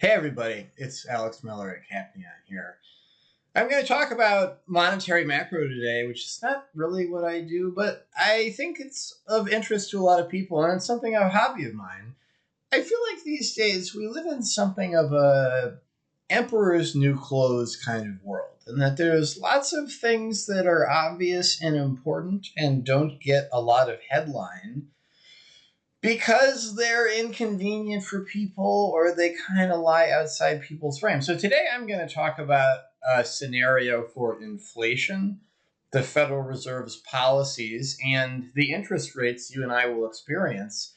Hey everybody, it's Alex Miller at Capnion here. I'm going to talk about monetary macro today, which is not really what I do, but I think it's of interest to a lot of people, and it's something a hobby of mine. I feel like these days we live in something of a emperor's new clothes kind of world, and that there's lots of things that are obvious and important and don't get a lot of headline because they're inconvenient for people or they kind of lie outside people's frame. So today I'm going to talk about a scenario for inflation, the Federal Reserve's policies, and the interest rates you and I will experience.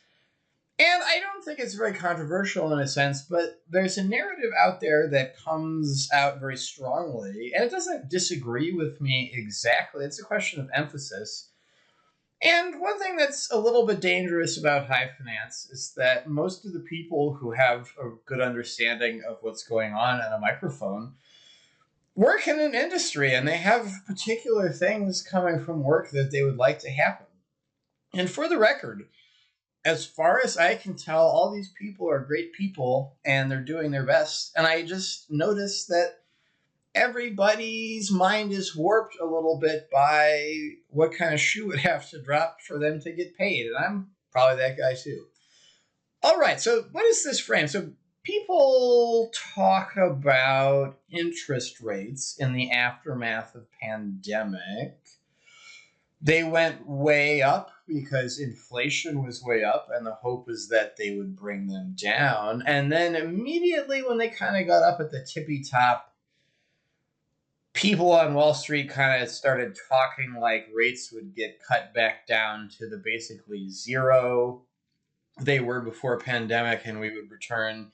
And I don't think it's very controversial in a sense, but there's a narrative out there that comes out very strongly, and it doesn't disagree with me exactly. It's a question of emphasis. And one thing that's a little bit dangerous about high finance is that most of the people who have a good understanding of what's going on a microphone work in an industry and they have particular things coming from work that they would like to happen. And for the record, as far as I can tell, all these people are great people and they're doing their best. And I just noticed that everybody's mind is warped a little bit by what kind of shoe would have to drop for them to get paid. And I'm probably that guy too. All right, so what is this frame? So people talk about interest rates in the aftermath of pandemic. They went way up because inflation was way up, and the hope was that they would bring them down. And then immediately when they kind of got up at the tippy top, people on Wall Street kind of started talking like rates would get cut back down to the basically zero they were before pandemic, and we would return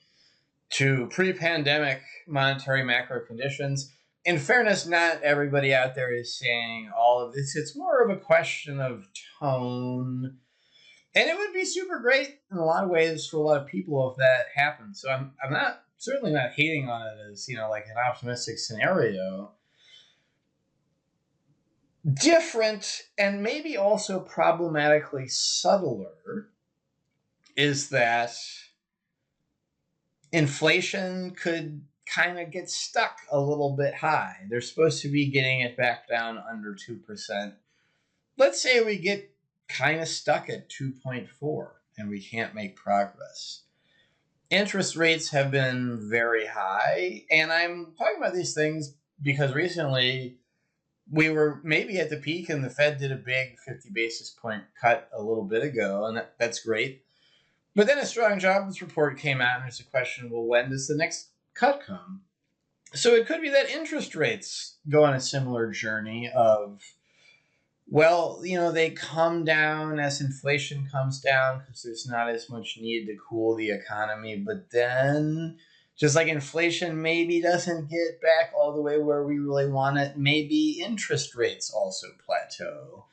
to pre-pandemic monetary macro conditions. In fairness, not everybody out there is saying all of this. It's more of a question of tone. And it would be super great in a lot of ways for a lot of people if that happened. So I'm not certainly not hating on it as, like an optimistic scenario. Different and maybe also problematically subtler is that inflation could kind of get stuck a little bit high. They're supposed to be getting it back down under 2%. Let's say we get kind of stuck at 2.4 and we can't make progress. Interest rates have been very high, and I'm talking about these things because recently we were maybe at the peak and the Fed did a big 50 basis point cut a little bit ago, and that's great. But then a strong jobs report came out, and there's a question, well, when does the next cut come? So it could be that interest rates go on a similar journey of, well, they come down as inflation comes down because there's not as much need to cool the economy. But then, just like inflation maybe doesn't get back all the way where we really want it, maybe interest rates also plateau.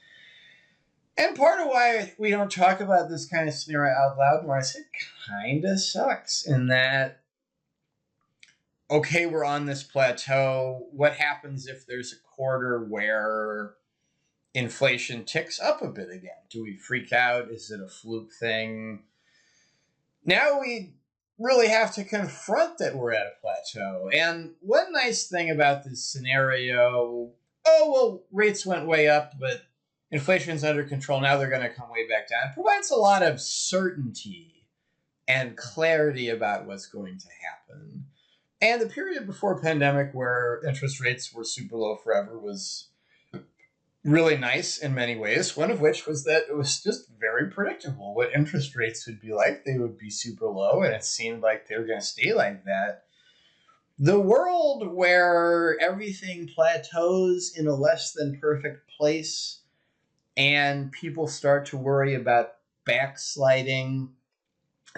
And part of why we don't talk about this kind of scenario out loud more is it kind of sucks in that, okay, we're on this plateau. What happens if there's a quarter where inflation ticks up a bit again? Do we freak out? Is it a fluke thing? Now we really have to confront that we're at a plateau. And one nice thing about this scenario, rates went way up, but inflation's under control. Now they're going to come way back down. It provides a lot of certainty and clarity about what's going to happen. And the period before pandemic where interest rates were super low forever was really nice in many ways, one of which was that it was just very predictable what interest rates would be like. They would be super low, and it seemed like they were going to stay like that. The world where everything plateaus in a less than perfect place and people start to worry about backsliding,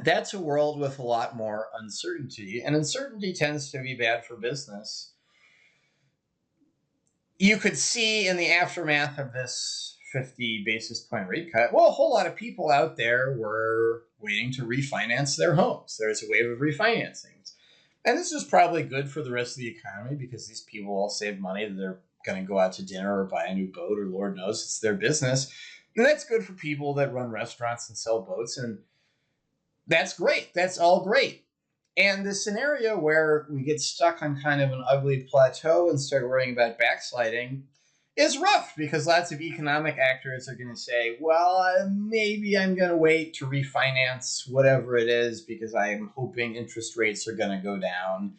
that's a world with a lot more uncertainty, and uncertainty tends to be bad for business. You could see in the aftermath of this 50 basis point rate cut, well, a whole lot of people out there were waiting to refinance their homes. There's a wave of refinancings. And this is probably good for the rest of the economy because these people all save money. They're going to go out to dinner or buy a new boat, or Lord knows, it's their business. And that's good for people that run restaurants and sell boats. And that's great. That's all great. And the scenario where we get stuck on kind of an ugly plateau and start worrying about backsliding is rough because lots of economic actors are going to say, well, maybe I'm going to wait to refinance whatever it is because I'm hoping interest rates are going to go down.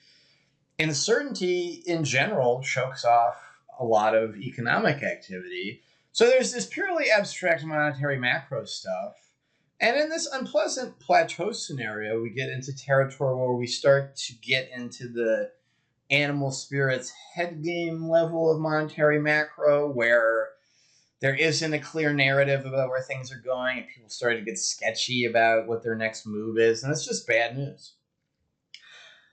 Uncertainty in general chokes off a lot of economic activity. So there's this purely abstract monetary macro stuff. And in this unpleasant plateau scenario, we get into territory where we start to get into the animal spirits head game level of monetary macro, where there isn't a clear narrative about where things are going, and people start to get sketchy about what their next move is, and it's just bad news.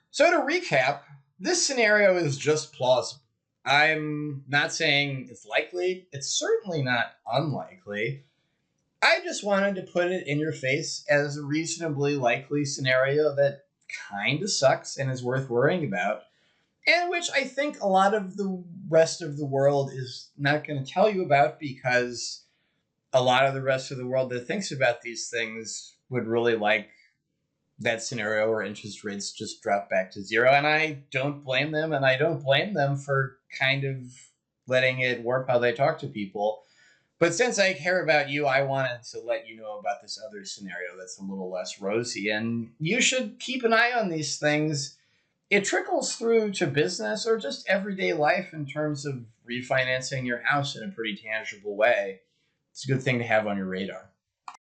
So to recap, this scenario is just plausible. I'm not saying it's likely. It's certainly not unlikely. I just wanted to put it in your face as a reasonably likely scenario that kind of sucks and is worth worrying about, and which I think a lot of the rest of the world is not going to tell you about because a lot of the rest of the world that thinks about these things would really like that scenario where interest rates just drop back to zero. And I don't blame them, and I don't blame them for kind of letting it warp how they talk to people. But since I care about you, I wanted to let you know about this other scenario that's a little less rosy. And you should keep an eye on these things. It trickles through to business or just everyday life in terms of refinancing your house in a pretty tangible way. It's a good thing to have on your radar.